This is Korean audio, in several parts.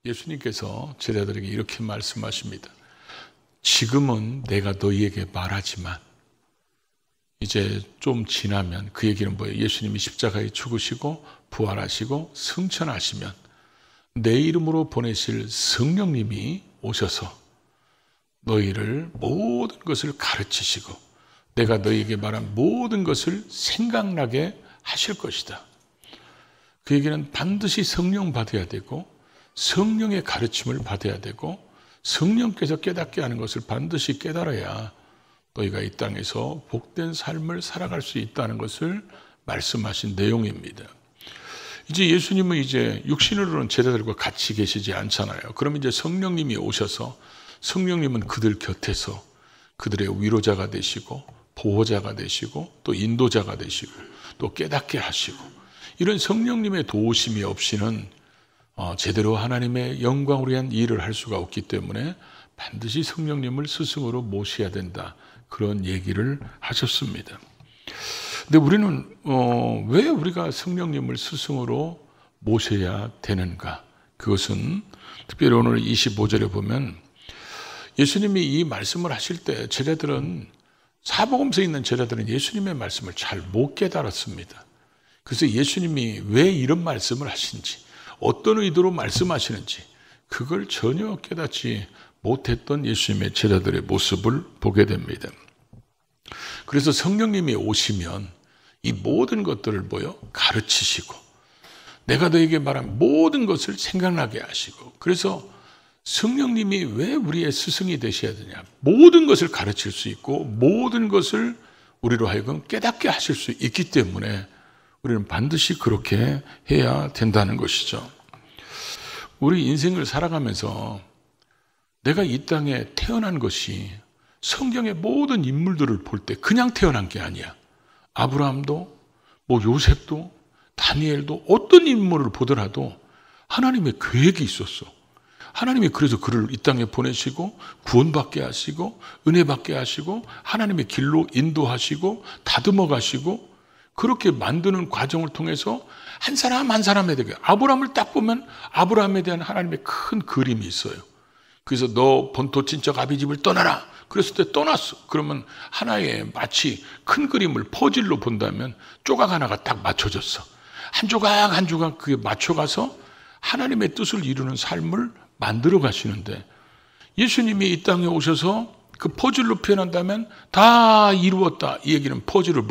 예수님께서 제자들에게 이렇게 말씀하십니다. 지금은 내가 너희에게 말하지만 이제 좀 지나면, 그 얘기는 뭐예요? 예수님이 십자가에 죽으시고 부활하시고 승천하시면 내 이름으로 보내실 성령님이 오셔서 너희를 모든 것을 가르치시고 내가 너희에게 말한 모든 것을 생각나게 하실 것이다. 그 얘기는 반드시 성령 받아야 되고 성령의 가르침을 받아야 되고 성령께서 깨닫게 하는 것을 반드시 깨달아야 너희가 이 땅에서 복된 삶을 살아갈 수 있다는 것을 말씀하신 내용입니다. 이제 예수님은 이제 육신으로는 제자들과 같이 계시지 않잖아요. 그럼 이제 성령님이 오셔서 성령님은 그들 곁에서 그들의 위로자가 되시고 보호자가 되시고 또 인도자가 되시고 또 깨닫게 하시고, 이런 성령님의 도우심이 없이는 제대로 하나님의 영광을 위한 일을 할 수가 없기 때문에 반드시 성령님을 스승으로 모셔야 된다, 그런 얘기를 하셨습니다. 근데 우리는 왜 우리가 성령님을 스승으로 모셔야 되는가? 그것은 특별히 오늘 25절에 보면 예수님이 이 말씀을 하실 때 제자들은, 사복음서에 있는 제자들은 예수님의 말씀을 잘 못 깨달았습니다. 그래서 예수님이 왜 이런 말씀을 하신지, 어떤 의도로 말씀하시는지 그걸 전혀 깨닫지 못했던 예수님의 제자들의 모습을 보게 됩니다. 그래서 성령님이 오시면 이 모든 것들을 가르치시고 내가 너에게 말한 모든 것을 생각나게 하시고, 그래서 성령님이 왜 우리의 스승이 되셔야 되냐? 모든 것을 가르칠 수 있고 모든 것을 우리로 하여금 깨닫게 하실 수 있기 때문에 우리는 반드시 그렇게 해야 된다는 것이죠. 우리 인생을 살아가면서 내가 이 땅에 태어난 것이 성경의 모든 인물들을 볼 때 그냥 태어난 게 아니야. 아브라함도 요셉도 다니엘도 어떤 인물을 보더라도 하나님의 계획이 있었어. 하나님이 그래서 그를 이 땅에 보내시고 구원받게 하시고 은혜 받게 하시고 하나님의 길로 인도하시고 다듬어 가시고, 그렇게 만드는 과정을 통해서 한 사람 한 사람에 대해, 아브라함을 딱 보면 아브라함에 대한 하나님의 큰 그림이 있어요. 그래서 너 본토 친척 아비집을 떠나라 그랬을 때 떠났어. 그러면 하나의 마치 큰 그림을 퍼즐로 본다면 조각 하나가 딱 맞춰졌어. 한 조각 한 조각 그게 맞춰가서 하나님의 뜻을 이루는 삶을 만들어 가시는데, 예수님이 이 땅에 오셔서 그 퍼즐로 표현한다면 다 이루었다, 이 얘기는 퍼즐을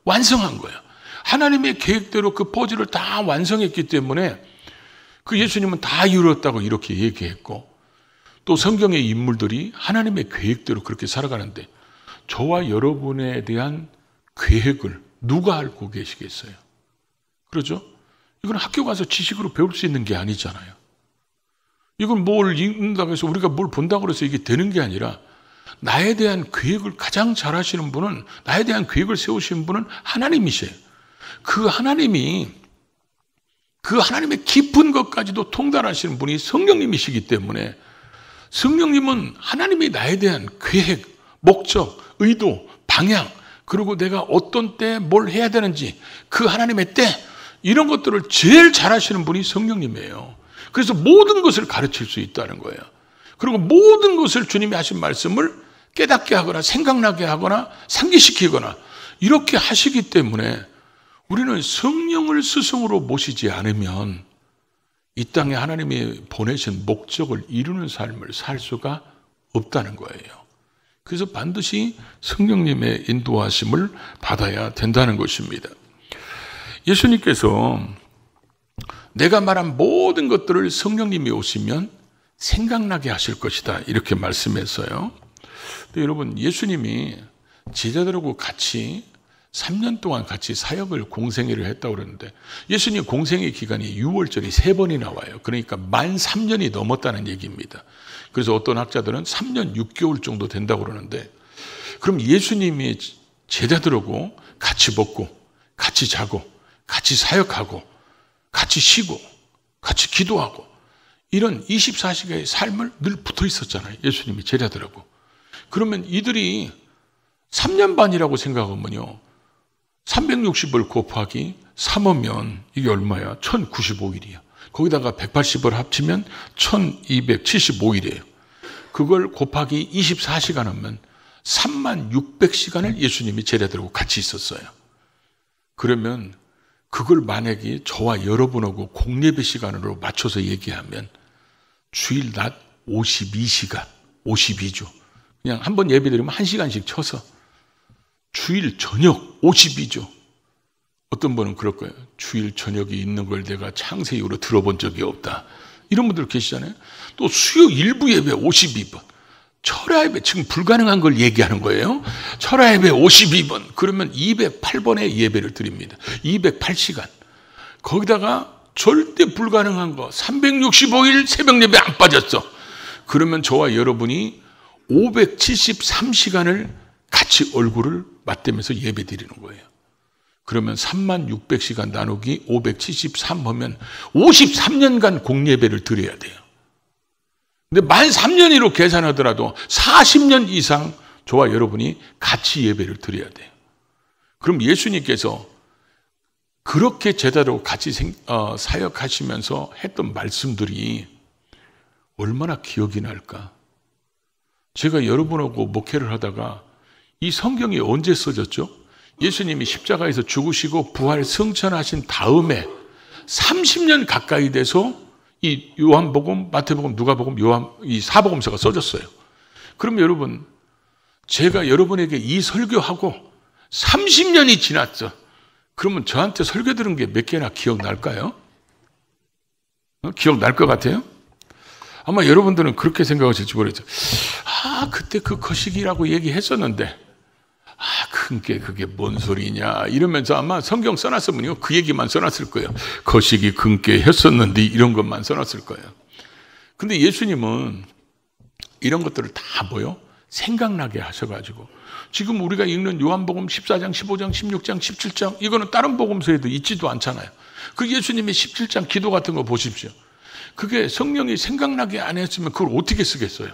완성한 거예요. 하나님의 계획대로 그 퍼즐을 다 완성했기 때문에 그 예수님은 다 이루었다고 이렇게 얘기했고, 또 성경의 인물들이 하나님의 계획대로 그렇게 살아가는데 저와 여러분에 대한 계획을 누가 알고 계시겠어요? 그렇죠? 이건 학교 가서 지식으로 배울 수 있는 게 아니잖아요. 이건 뭘 읽는다고 해서 우리가 뭘 본다고 해서 이게 되는 게 아니라, 나에 대한 계획을 가장 잘 하시는 분은, 나에 대한 계획을 세우신 분은 하나님이세요. 그 하나님의 깊은 것까지도 통달하시는 분이 성령님이시기 때문에, 성령님은 하나님이 나에 대한 계획, 목적, 의도, 방향, 그리고 내가 어떤 때 뭘 해야 되는지 그 하나님의 때, 이런 것들을 제일 잘 하시는 분이 성령님이에요. 그래서 모든 것을 가르칠 수 있다는 거예요. 그리고 모든 것을 주님이 하신 말씀을 깨닫게 하거나 생각나게 하거나 상기시키거나 이렇게 하시기 때문에 우리는 성령을 스승으로 모시지 않으면 이 땅에 하나님이 보내신 목적을 이루는 삶을 살 수가 없다는 거예요. 그래서 반드시 성령님의 인도하심을 받아야 된다는 것입니다. 예수님께서 내가 말한 모든 것들을 성령님이 오시면 생각나게 하실 것이다, 이렇게 말씀했어요. 근데 여러분, 예수님이 제자들하고 같이 3년 동안 같이 사역을 공생애를 했다고 그러는데, 예수님 공생애 기간이 6월절이 3번이 나와요. 그러니까 만 3년이 넘었다는 얘기입니다. 그래서 어떤 학자들은 3년 6개월 정도 된다고 그러는데, 그럼 예수님이 제자들하고 같이 먹고 같이 자고 같이 사역하고 같이 쉬고 같이 기도하고 이런 24시간의 삶을 늘 붙어 있었잖아요, 예수님이 제자들하고. 그러면 이들이 3년 반이라고 생각하면요, 360을 곱하기 3하면 이게 얼마야? 1095일이야. 거기다가 180을 합치면 1275일이에요. 그걸 곱하기 24시간 하면 3600시간을 예수님이 제자들하고 같이 있었어요. 그러면 그걸 만약에 저와 여러분하고 공예배 시간으로 맞춰서 얘기하면 주일 낮 52시간, 52주. 그냥 한번 예배 드리면 1시간씩 쳐서 주일 저녁 52주. 어떤 분은 그럴 거예요. 주일 저녁이 있는 걸 내가 창세 이후로 들어본 적이 없다. 이런 분들 계시잖아요. 또 수요 일부 예배 52번. 철야 예배, 지금 불가능한 걸 얘기하는 거예요. 철야 예배 52번. 그러면 208번의 예배를 드립니다. 208시간. 거기다가 절대 불가능한 거 365일 새벽 예배 안 빠졌어. 그러면 저와 여러분이 573시간을 같이 얼굴을 맞대면서 예배 드리는 거예요. 그러면 3600시간 나누기 573 하면 53년간 공예배를 드려야 돼요. 근데 만 3년으로 계산하더라도 40년 이상 저와 여러분이 같이 예배를 드려야 돼요. 그럼 예수님께서 그렇게 제자들하고 같이 사역하시면서 했던 말씀들이 얼마나 기억이 날까? 제가 여러분하고 목회를 하다가 이 성경이 언제 써졌죠? 예수님이 십자가에서 죽으시고 부활 승천하신 다음에 30년 가까이 돼서 이 요한복음, 마태복음, 누가복음, 이 사복음서가 써졌어요. 그럼 여러분, 제가 여러분에게 이 설교하고 30년이 지났죠. 그러면 저한테 설교 들은 게 몇 개나 기억날까요? 기억날 것 같아요? 아마 여러분들은 그렇게 생각하실지 모르겠죠. 그때 그 거시기라고 얘기했었는데 그게 뭔 소리냐 이러면서 아마 성경 써놨으면 그 얘기만 써놨을 거예요. 거시기 금께 했었는데 이런 것만 써놨을 거예요. 근데 예수님은 이런 것들을 다 생각나게 하셔가지고 지금 우리가 읽는 요한복음 14장, 15장, 16장, 17장 이거는 다른 복음서에도 있지도 않잖아요. 그 예수님의 17장 기도 같은 거 보십시오. 그게 성령이 생각나게 안 했으면 그걸 어떻게 쓰겠어요?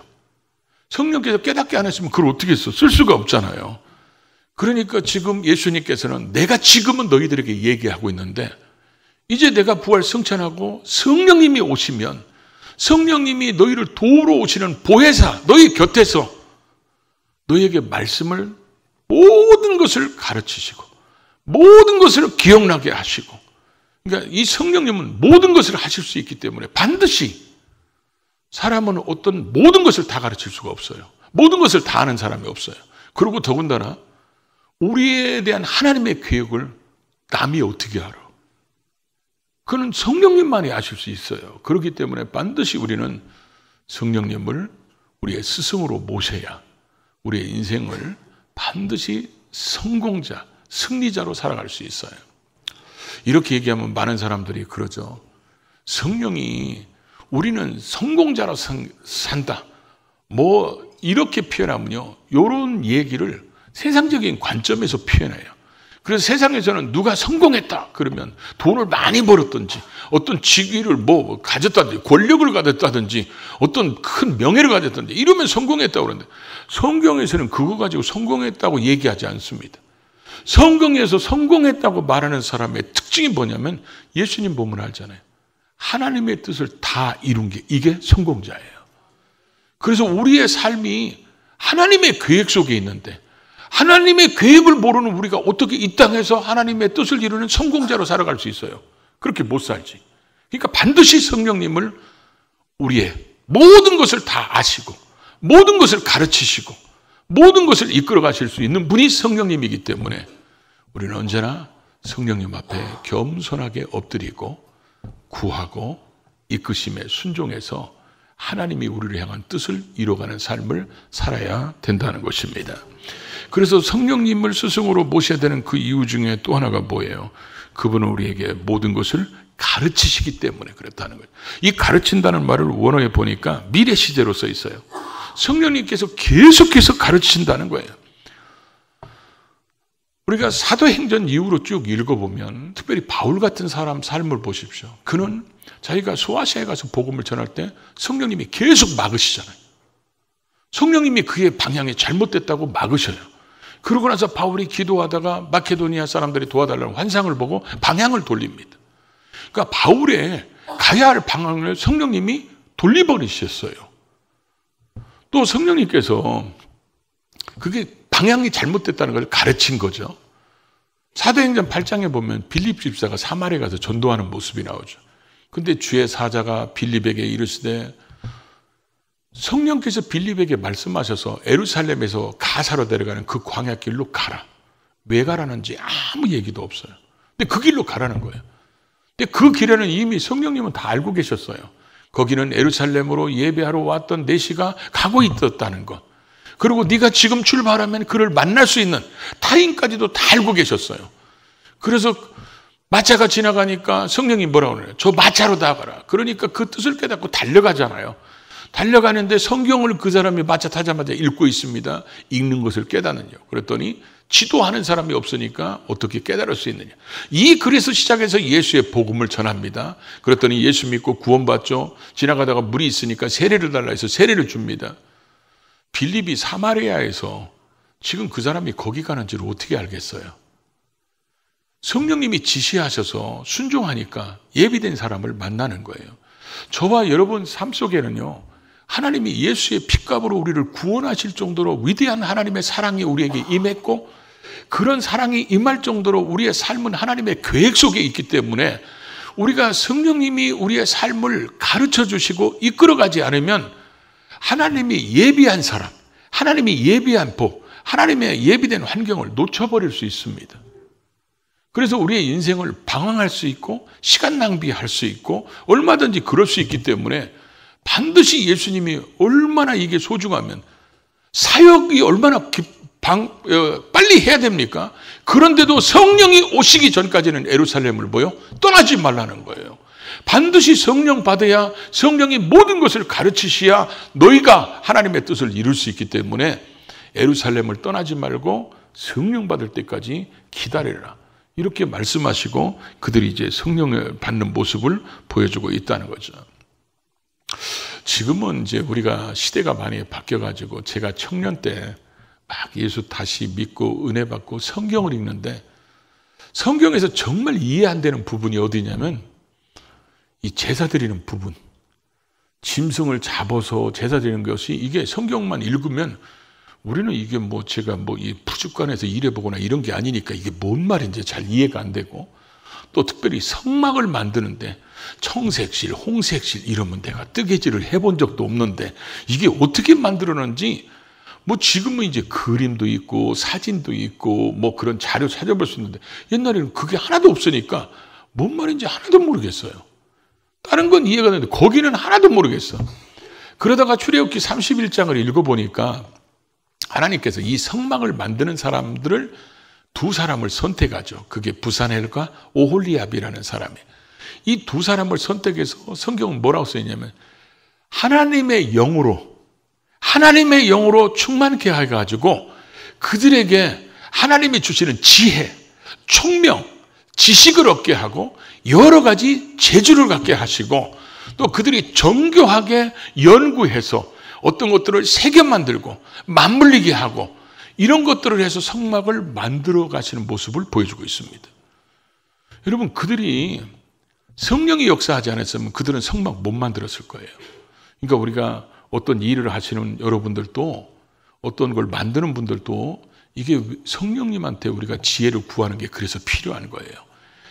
성령께서 깨닫게 안 했으면 그걸 어떻게 써? 쓸 수가 없잖아요. 그러니까 지금 예수님께서는 내가 지금은 너희들에게 얘기하고 있는데 이제 내가 부활 승천하고 성령님이 오시면 성령님이 너희를 도우러 오시는 보혜사 너희 곁에서 너희에게 말씀을 모든 것을 가르치시고 모든 것을 기억나게 하시고 그러니까 이 성령님은 모든 것을 하실 수 있기 때문에 반드시 사람은 어떤 모든 것을 다 가르칠 수가 없어요. 모든 것을 다 아는 사람이 없어요. 그리고 더군다나 우리에 대한 하나님의 계획을 남이 어떻게 알아? 그는 성령님만이 아실 수 있어요. 그렇기 때문에 반드시 우리는 성령님을 우리의 스승으로 모셔야 우리의 인생을 반드시 성공자, 승리자로 살아갈 수 있어요. 이렇게 얘기하면 많은 사람들이 그러죠. 성령이 우리는 성공자로 산다. 이렇게 표현하면요. 이런 얘기를 세상적인 관점에서 표현해요. 그래서 세상에서는 누가 성공했다 그러면 돈을 많이 벌었든지 어떤 직위를 가졌다든지 권력을 가졌다든지 어떤 큰 명예를 가졌다든지 이러면 성공했다고 그러는데 성경에서는 그거 가지고 성공했다고 얘기하지 않습니다. 성경에서 성공했다고 말하는 사람의 특징이 뭐냐면 예수님 보면 알잖아요. 하나님의 뜻을 다 이룬 게 이게 성공자예요. 그래서 우리의 삶이 하나님의 계획 속에 있는데 하나님의 계획을 모르는 우리가 어떻게 이 땅에서 하나님의 뜻을 이루는 성공자로 살아갈 수 있어요? 그렇게 못 살지. 그러니까 반드시 성령님을 우리의 모든 것을 다 아시고 모든 것을 가르치시고 모든 것을 이끌어 가실 수 있는 분이 성령님이기 때문에 우리는 언제나 성령님 앞에 겸손하게 엎드리고 구하고 이끄심에 순종해서 하나님이 우리를 향한 뜻을 이뤄가는 삶을 살아야 된다는 것입니다. 그래서 성령님을 스승으로 모셔야 되는 그 이유 중에 또 하나가 뭐예요? 그분은 우리에게 모든 것을 가르치시기 때문에 그렇다는 거예요. 이 가르친다는 말을 원어에 보니까 미래 시제로 써 있어요. 성령님께서 계속해서 가르치신다는 거예요. 우리가 사도행전 이후로 쭉 읽어보면 특별히 바울 같은 사람 삶을 보십시오. 그는 자기가 소아시아에 가서 복음을 전할 때 성령님이 계속 막으시잖아요. 성령님이 그의 방향이 잘못됐다고 막으셔요. 그러고 나서 바울이 기도하다가 마케도니아 사람들이 도와달라는 환상을 보고 방향을 돌립니다. 그러니까 바울의 가야 할 방향을 성령님이 돌려버리셨어요. 또 성령님께서 그게 방향이 잘못됐다는 걸 가르친 거죠. 사도행전 8장에 보면 빌립 집사가 사마리아에 가서 전도하는 모습이 나오죠. 근데 주의 사자가 빌립에게 이르시되, 성령께서 빌립에게 말씀하셔서 예루살렘에서 가사로 내려가는 그 광야길로 가라. 왜 가라는지 아무 얘기도 없어요. 근데 그 길로 가라는 거예요. 근데 그 길에는 이미 성령님은 다 알고 계셨어요. 거기는 예루살렘으로 예배하러 왔던 내시가 가고 있었다는 것. 그리고 네가 지금 출발하면 그를 만날 수 있는 타인까지도 다 알고 계셨어요. 그래서 마차가 지나가니까 성령이 뭐라고 그래요? 저 마차로 나가라. 그러니까 그 뜻을 깨닫고 달려가잖아요. 달려가는데 성경을 그 사람이 마차 타자마자 읽고 있습니다. 읽는 것을 깨닫느냐. 그랬더니 지도하는 사람이 없으니까 어떻게 깨달을 수 있느냐. 이 글에서 시작해서 예수의 복음을 전합니다. 그랬더니 예수 믿고 구원받죠. 지나가다가 물이 있으니까 세례를 달라 해서 세례를 줍니다. 빌립이 사마리아에서 지금 그 사람이 거기 가는지를 어떻게 알겠어요? 성령님이 지시하셔서 순종하니까 예비된 사람을 만나는 거예요. 저와 여러분 삶 속에는요, 하나님이 예수의 핏값으로 우리를 구원하실 정도로 위대한 하나님의 사랑이 우리에게 임했고, 그런 사랑이 임할 정도로 우리의 삶은 하나님의 계획 속에 있기 때문에 우리가 성령님이 우리의 삶을 가르쳐 주시고 이끌어가지 않으면 하나님이 예비한 사람, 하나님이 예비한 복, 하나님의 예비된 환경을 놓쳐버릴 수 있습니다. 그래서 우리의 인생을 방황할 수 있고 시간 낭비할 수 있고 얼마든지 그럴 수 있기 때문에 반드시 예수님이 얼마나 이게 소중하면 사역이 얼마나 빨리 해야 됩니까? 그런데도 성령이 오시기 전까지는 예루살렘을 떠나지 말라는 거예요. 반드시 성령 받아야 성령이 모든 것을 가르치셔야 너희가 하나님의 뜻을 이룰 수 있기 때문에 예루살렘을 떠나지 말고 성령 받을 때까지 기다리라. 이렇게 말씀하시고 그들이 이제 성령을 받는 모습을 보여주고 있다는 거죠. 지금은 이제 우리가 시대가 많이 바뀌어가지고 제가 청년 때 막 예수 다시 믿고 은혜 받고 성경을 읽는데 성경에서 정말 이해 안 되는 부분이 어디냐면 이 제사 드리는 부분, 짐승을 잡아서 제사 드리는 것이 이게 성경만 읽으면 우리는 이게 제가 이 푸주간에서 일해보거나 이런 게 아니니까 이게 뭔 말인지 잘 이해가 안 되고 또 특별히 성막을 만드는데 청색실, 홍색실 이러면 내가 뜨개질을 해본 적도 없는데 이게 어떻게 만들어는지 지금은 이제 그림도 있고 사진도 있고 그런 자료 찾아볼 수 있는데 옛날에는 그게 하나도 없으니까 뭔 말인지 하나도 모르겠어요. 다른 건 이해가 되는데 거기는 하나도 모르겠어. 그러다가 출애굽기 31장을 읽어보니까 하나님께서 이 성막을 만드는 사람들을 두 사람을 선택하죠. 그게 부산엘과 오홀리압이라는 사람이. 이 두 사람을 선택해서 성경은 뭐라고 써있냐면 하나님의 영으로 충만케 해가지고 그들에게 하나님이 주시는 지혜, 총명, 지식을 얻게 하고 여러 가지 재주를 갖게 하시고 또 그들이 정교하게 연구해서 어떤 것들을 새겨 만들고 맞물리게 하고 이런 것들을 해서 성막을 만들어 가시는 모습을 보여주고 있습니다. 여러분, 그들이 성령이 역사하지 않았으면 그들은 성막 못 만들었을 거예요. 그러니까 우리가 어떤 일을 하시는 여러분들도 어떤 걸 만드는 분들도 이게 성령님한테 우리가 지혜를 구하는 게 그래서 필요한 거예요.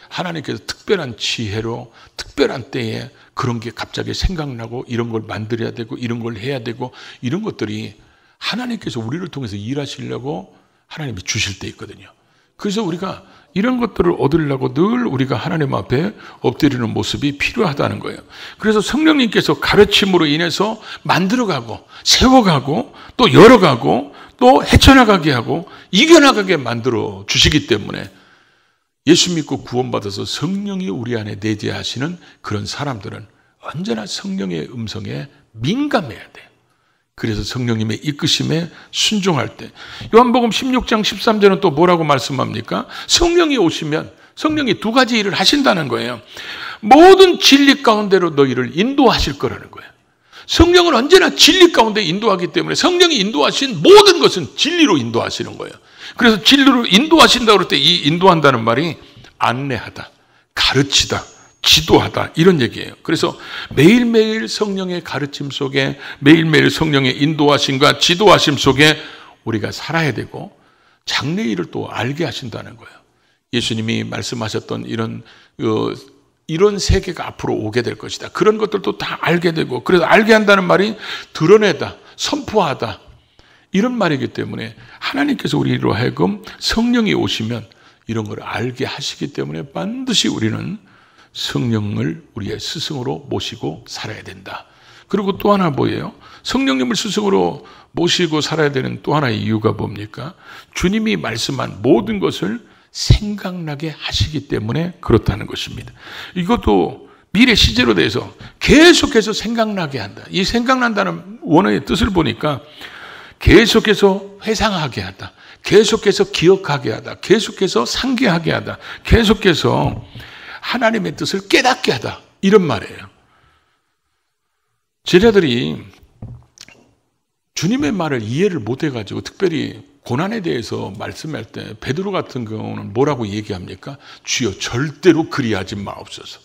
하나님께서 특별한 지혜로 특별한 때에 그런 게 갑자기 생각나고 이런 걸 만들어야 되고 이런 걸 해야 되고 이런 것들이 하나님께서 우리를 통해서 일하시려고 하나님이 주실 때 있거든요. 그래서 우리가 이런 것들을 얻으려고 늘 우리가 하나님 앞에 엎드리는 모습이 필요하다는 거예요. 그래서 성령님께서 가르침으로 인해서 만들어가고 세워가고 또 열어가고 또 헤쳐나가게 하고 이겨나가게 만들어 주시기 때문에 예수 믿고 구원받아서 성령이 우리 안에 내재하시는 그런 사람들은 언제나 성령의 음성에 민감해야 돼요. 그래서 성령님의 이끄심에 순종할 때 요한복음 16장 13절은 또 뭐라고 말씀합니까? 성령이 오시면 성령이 두 가지 일을 하신다는 거예요. 모든 진리 가운데로 너희를 인도하실 거라는 거예요. 성령은 언제나 진리 가운데 인도하기 때문에 성령이 인도하신 모든 것은 진리로 인도하시는 거예요. 그래서 진리로 인도하신다고 할 때 이 인도한다는 말이 안내하다, 가르치다, 지도하다 이런 얘기예요. 그래서 매일매일 성령의 가르침 속에 매일매일 성령의 인도하심과 지도하심 속에 우리가 살아야 되고 장래일을 또 알게 하신다는 거예요. 예수님이 말씀하셨던 이런 세계가 앞으로 오게 될 것이다. 그런 것들도 다 알게 되고, 그래서 알게 한다는 말이 드러내다, 선포하다 이런 말이기 때문에 하나님께서 우리로 하여금 성령이 오시면 이런 걸 알게 하시기 때문에 반드시 우리는 성령을 우리의 스승으로 모시고 살아야 된다. 그리고 또 하나 뭐예요? 성령님을 스승으로 모시고 살아야 되는 또 하나의 이유가 뭡니까? 주님이 말씀한 모든 것을 생각나게 하시기 때문에 그렇다는 것입니다. 이것도 미래 시제로 대해서 계속해서 생각나게 한다. 이 생각난다는 원어의 뜻을 보니까 계속해서 회상하게 하다, 계속해서 기억하게 하다, 계속해서 상기하게 하다, 계속해서 하나님의 뜻을 깨닫게 하다 이런 말이에요. 제자들이 주님의 말을 이해를 못해가지고 특별히 고난에 대해서 말씀할 때 베드로 같은 경우는 뭐라고 얘기합니까? 주여 절대로 그리하지 마옵소서.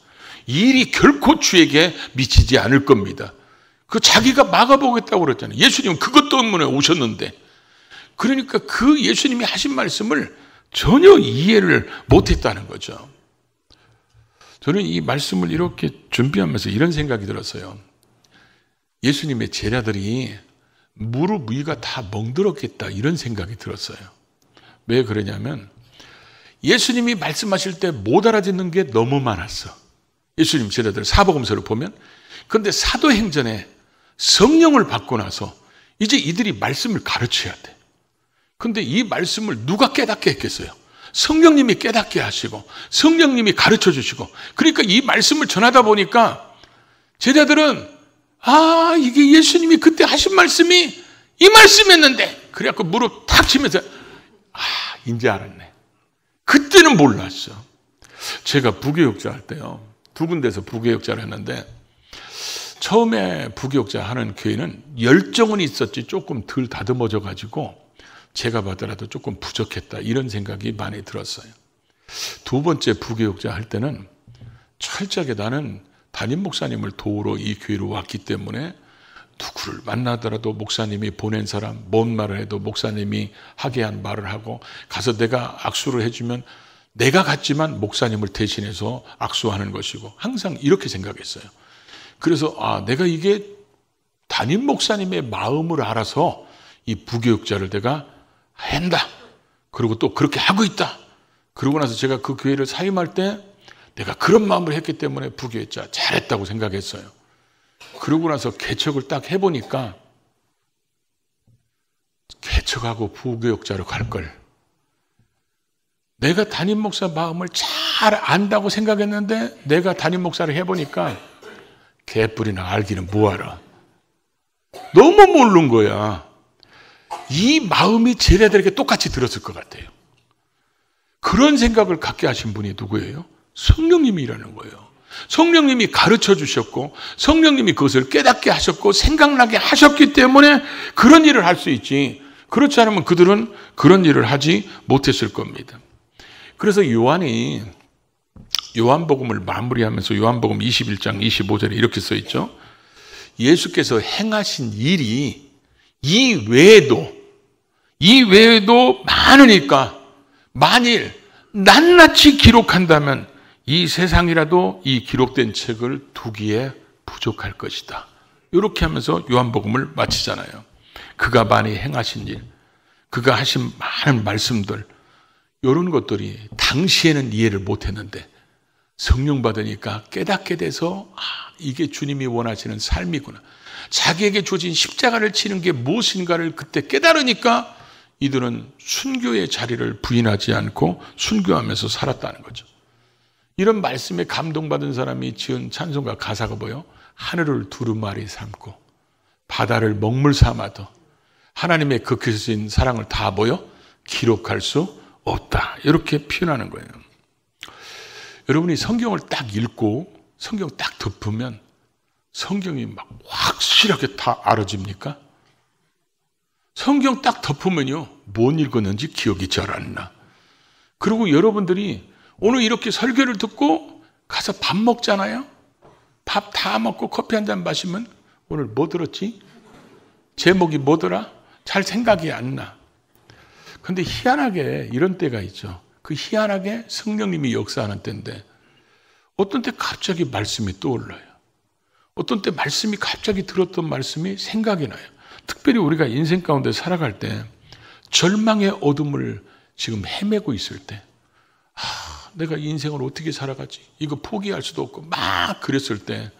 이 일이 결코 주에게 미치지 않을 겁니다. 그 자기가 막아보겠다고 그랬잖아요. 예수님은 그것 때문에 오셨는데. 그러니까 그 예수님이 하신 말씀을 전혀 이해를 못했다는 거죠. 저는 이 말씀을 이렇게 준비하면서 이런 생각이 들었어요. 예수님의 제자들이 무릎 위가 다 멍들었겠다 이런 생각이 들었어요. 왜 그러냐면 예수님이 말씀하실 때 못 알아듣는 게 너무 많았어. 예수님 제자들 사복음서를 보면. 그런데 사도행전에 성령을 받고 나서 이제 이들이 말씀을 가르쳐야 돼. 그런데 이 말씀을 누가 깨닫게 했겠어요? 성령님이 깨닫게 하시고 성령님이 가르쳐 주시고, 그러니까 이 말씀을 전하다 보니까 제자들은 이게 예수님이 그때 하신 말씀이 이 말씀이었는데, 그래갖고 무릎 탁 치면서 이제 알았네. 그때는 몰랐어. 제가 부교육자 할 때요, 두 군데서 부교육자를 했는데 처음에 부교육자 하는 교회는 열정은 있었지 조금 덜 다듬어져 가지고 제가 봐더라도 조금 부족했다 이런 생각이 많이 들었어요. 두 번째 부교육자 할 때는 철저하게 나는 담임 목사님을 도우러 이 교회로 왔기 때문에 누구를 만나더라도 목사님이 보낸 사람, 뭔 말을 해도 목사님이 하게 한 말을 하고, 가서 내가 악수를 해주면 내가 갔지만 목사님을 대신해서 악수하는 것이고, 항상 이렇게 생각했어요. 그래서 내가 이게 담임 목사님의 마음을 알아서 이 부교육자를 내가 한다. 그리고 또 그렇게 하고 있다. 그러고 나서 제가 그 교회를 사임할 때 내가 그런 마음을 했기 때문에 부교육자 잘했다고 생각했어요. 그러고 나서 개척을 딱 해보니까 개척하고 부교육자로 갈 걸. 내가 담임 목사 마음을 잘 안다고 생각했는데 내가 담임 목사를 해보니까 개뿔이나 알기는 뭐하라. 너무 모르는 거야. 이 마음이 제자들에게 똑같이 들었을 것 같아요. 그런 생각을 갖게 하신 분이 누구예요? 성령님이라는 거예요. 성령님이 가르쳐 주셨고 성령님이 그것을 깨닫게 하셨고 생각나게 하셨기 때문에 그런 일을 할 수 있지, 그렇지 않으면 그들은 그런 일을 하지 못했을 겁니다. 그래서 요한이 요한복음을 마무리하면서 요한복음 21장 25절에 이렇게 써 있죠. 예수께서 행하신 일이 이 외에도 많으니까 만일 낱낱이 기록한다면 이 세상이라도 이 기록된 책을 두기에 부족할 것이다. 이렇게 하면서 요한복음을 마치잖아요. 그가 많이 행하신 일, 그가 하신 많은 말씀들, 이런 것들이 당시에는 이해를 못했는데 성령 받으니까 깨닫게 돼서 이게 주님이 원하시는 삶이구나. 자기에게 주어진 십자가를 치는 게 무엇인가를 그때 깨달으니까 이들은 순교의 자리를 부인하지 않고 순교하면서 살았다는 거죠. 이런 말씀에 감동받은 사람이 지은 찬송가 가사가 뭐예요? 하늘을 두루마리 삼고 바다를 먹물 삼아도 하나님의 극히신 사랑을 다 뭐요? 기록할 수 없다. 이렇게 표현하는 거예요. 여러분이 성경을 딱 읽고 성경 딱 덮으면 성경이 막 확실하게 다 알아집니까? 성경 딱 덮으면요, 못 읽었는지 기억이 잘 안 나. 그리고 여러분들이 오늘 이렇게 설교를 듣고 가서 밥 먹잖아요. 밥 다 먹고 커피 한 잔 마시면 오늘 뭐 들었지? 제목이 뭐더라? 잘 생각이 안 나. 근데 희한하게 이런 때가 있죠. 그 희한하게 성령님이 역사하는 때인데 어떤 때 갑자기 말씀이 떠올라요. 어떤 때 말씀이 갑자기 들었던 말씀이 생각이 나요. 특별히 우리가 인생 가운데 살아갈 때 절망의 어둠을 지금 헤매고 있을 때 내가 인생을 어떻게 살아가지? 이거 포기할 수도 없고 막 그랬을 때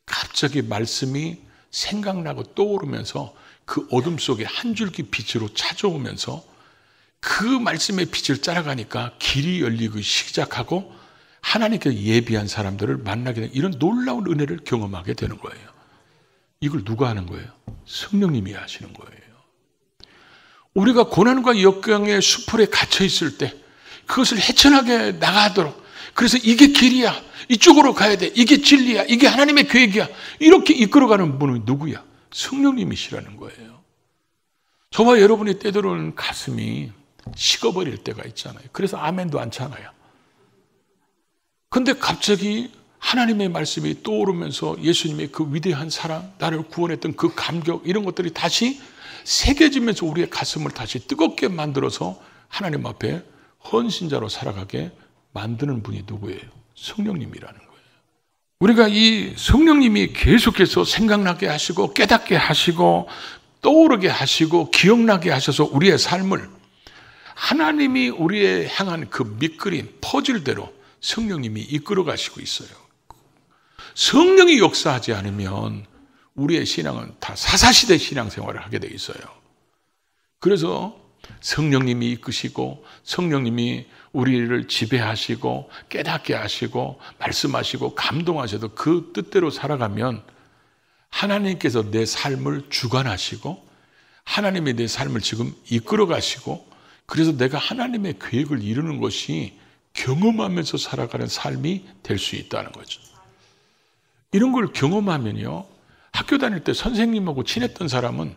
갑자기 말씀이 생각나고 떠오르면서 그 어둠 속에 한 줄기 빛으로 찾아오면서 그 말씀의 빛을 따라가니까 길이 열리기 시작하고 하나님께 예비한 사람들을 만나게 되는 이런 놀라운 은혜를 경험하게 되는 거예요. 이걸 누가 하는 거예요? 성령님이 하시는 거예요. 우리가 고난과 역경의 수풀에 갇혀 있을 때 그것을 헤쳐나게 나가도록 그래서 이게 길이야. 이쪽으로 가야 돼. 이게 진리야. 이게 하나님의 계획이야. 이렇게 이끌어가는 분은 누구야? 성령님이시라는 거예요. 저와 여러분이 때로는 가슴이 식어버릴 때가 있잖아요. 그래서 아멘도 안 차나요. 근데 갑자기 하나님의 말씀이 떠오르면서 예수님의 그 위대한 사랑, 나를 구원했던 그 감격 이런 것들이 다시 새겨지면서 우리의 가슴을 다시 뜨겁게 만들어서 하나님 앞에 헌신자로 살아가게 만드는 분이 누구예요? 성령님이라는 거예요. 우리가 이 성령님이 계속해서 생각나게 하시고 깨닫게 하시고 떠오르게 하시고 기억나게 하셔서 우리의 삶을 하나님이 우리의 향한 그 밑그림, 퍼즐대로 성령님이 이끌어 가시고 있어요. 성령이 역사하지 않으면 우리의 신앙은 다 사사시대 신앙생활을 하게 돼 있어요. 그래서 성령님이 이끄시고 성령님이 우리를 지배하시고 깨닫게 하시고 말씀하시고 감동하셔도 그 뜻대로 살아가면 하나님께서 내 삶을 주관하시고 하나님이 내 삶을 지금 이끌어 가시고 그래서 내가 하나님의 계획을 이루는 것이 경험하면서 살아가는 삶이 될 수 있다는 거죠. 이런 걸 경험하면요. 학교 다닐 때 선생님하고 친했던 사람은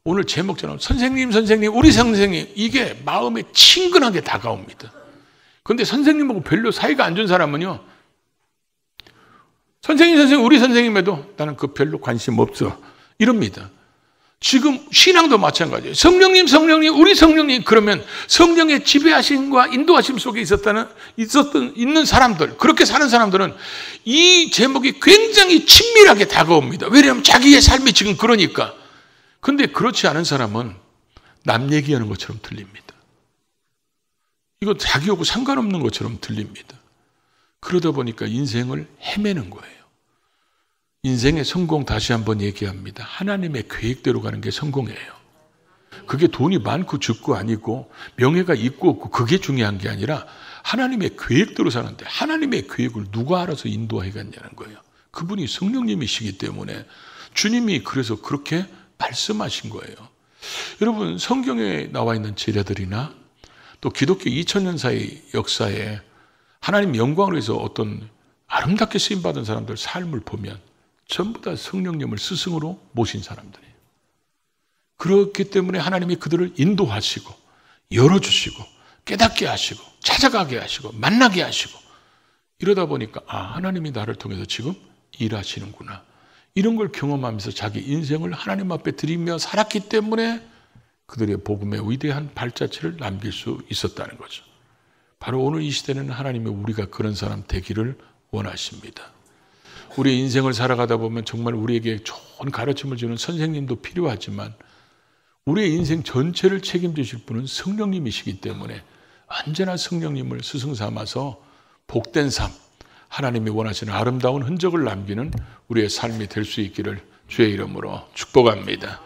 오늘 제목처럼 선생님, 우리 선생님 이게 마음에 친근하게 다가옵니다. 그런데 선생님하고 별로 사이가 안 좋은 사람은요. 선생님, 우리 선생님에도 나는 그 별로 관심 없어. 이럽니다. 지금 신앙도 마찬가지예요. 성령님, 우리 성령님 그러면 성령의 지배하심과 인도하심 속에 있는 사람들, 그렇게 사는 사람들은 이 제목이 굉장히 친밀하게 다가옵니다. 왜냐하면 자기의 삶이 지금 그러니까. 근데 그렇지 않은 사람은 남 얘기하는 것처럼 들립니다. 이거 자기하고 상관없는 것처럼 들립니다. 그러다 보니까 인생을 헤매는 거예요. 인생의 성공 다시 한번 얘기합니다. 하나님의 계획대로 가는 게 성공이에요. 그게 돈이 많고 적고 아니고 명예가 있고 없고 그게 중요한 게 아니라 하나님의 계획대로 사는데 하나님의 계획을 누가 알아서 인도하겠냐는 거예요. 그분이 성령님이시기 때문에 주님이 그래서 그렇게 말씀하신 거예요. 여러분 성경에 나와 있는 제자들이나 또 기독교 2000년사의 역사에 하나님 영광을 위해서 어떤 아름답게 쓰임받은 사람들 삶을 보면 전부 다 성령님을 스승으로 모신 사람들이에요. 그렇기 때문에 하나님이 그들을 인도하시고 열어주시고 깨닫게 하시고 찾아가게 하시고 만나게 하시고 이러다 보니까 하나님이 나를 통해서 지금 일하시는구나. 이런 걸 경험하면서 자기 인생을 하나님 앞에 드리며 살았기 때문에 그들의 복음의 위대한 발자취를 남길 수 있었다는 거죠. 바로 오늘 이 시대는 하나님이 우리가 그런 사람 되기를 원하십니다. 우리의 인생을 살아가다 보면 정말 우리에게 좋은 가르침을 주는 선생님도 필요하지만 우리의 인생 전체를 책임지실 분은 성령님이시기 때문에 언제나 성령님을 스승 삼아서 복된 삶, 하나님이 원하시는 아름다운 흔적을 남기는 우리의 삶이 될 수 있기를 주의 이름으로 축복합니다.